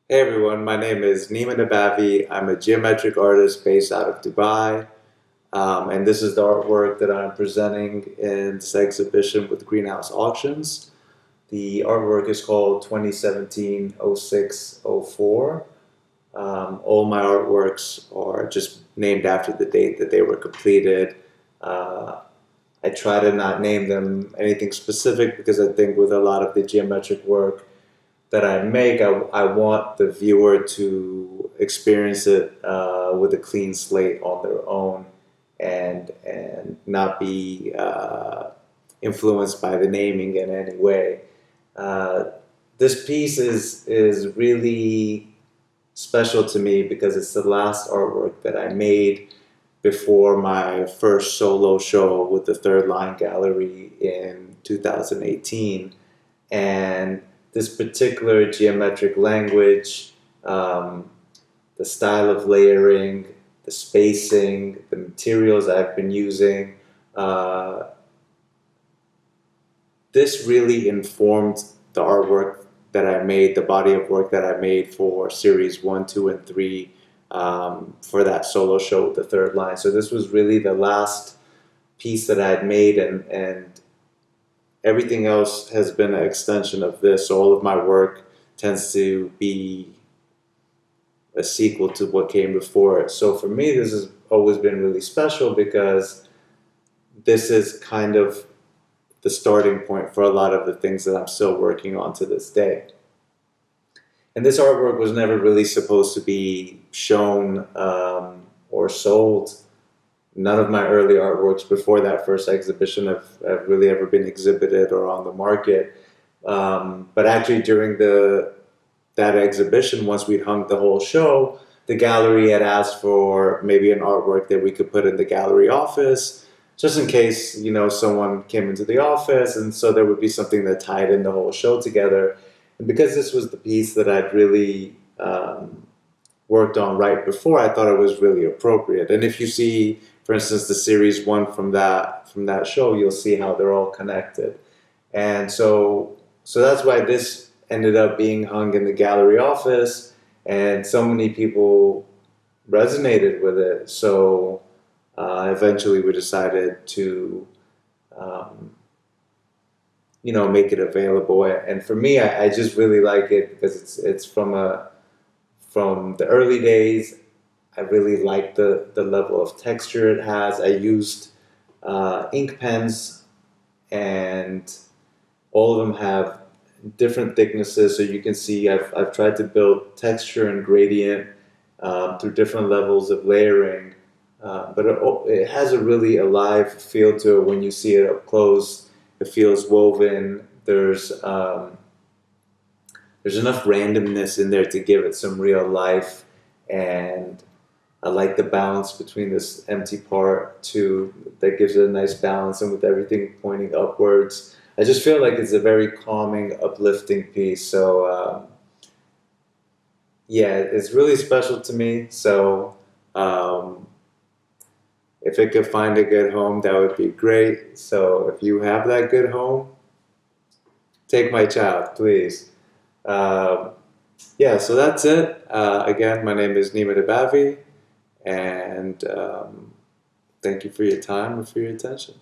Hey everyone, my name is Nima Nabavi. I'm a geometric artist based out of Dubai, and this is the artwork that I'm presenting in this exhibition with Greenhouse Auctions. The artwork is called 2017-06-04. All my artworks are just named after the date that they were completed. Uh, I try to not name them anything specific because I think with a lot of the geometric work, that I make, I want the viewer to experience it with a clean slate on their own and not be influenced by the naming in any way. Uh, this piece is really special to me because it's the last artwork that I made before my first solo show with the Third Line Gallery in 2018. And this particular geometric language, the style of layering, the spacing, the materials I've been using, uh, this really informed the artwork that I made, the body of work that I made for series one, two, and three for that solo show with the Third Line. So this was really the last piece that I had made, and everything else has been an extension of this. So all of my work tends to be a sequel to what came before it. So for me, this has always been really special because this is kind of the starting point for a lot of the things that I'm still working on to this day. And this artwork was never really supposed to be shown or sold. None of my early artworks before that first exhibition have really ever been exhibited or on the market. But actually, during that exhibition, once we'd hung the whole show, the gallery had asked for maybe an artwork that we could put in the gallery office, just in case someone came into the office, and so there would be something that tied in the whole show together. And because this was the piece that I'd really worked on right before, I thought it was really appropriate. And if you see, for instance, the series one from that show, you'll see how they're all connected. And so that's why this ended up being hung in the gallery office, and so many people resonated with it. So eventually, we decided to make it available. And for me, I just really like it because it's from the early days. I really like the level of texture it has. I used ink pens, and all of them have different thicknesses. So you can see I've tried to build texture and gradient through different levels of layering. But it has a really alive feel to it when you see it up close. It feels woven. There's enough randomness in there to give it some real life, and I like the balance between this empty part too. That gives it a nice balance, and with everything pointing upwards, I just feel like it's a very calming, uplifting piece. So yeah, it's really special to me. So um, if it could find a good home, that would be great. So if you have that good home, take my child, please. Um, yeah, so that's it. Again, my name is Nima Nabavi, and thank you for your time and for your attention.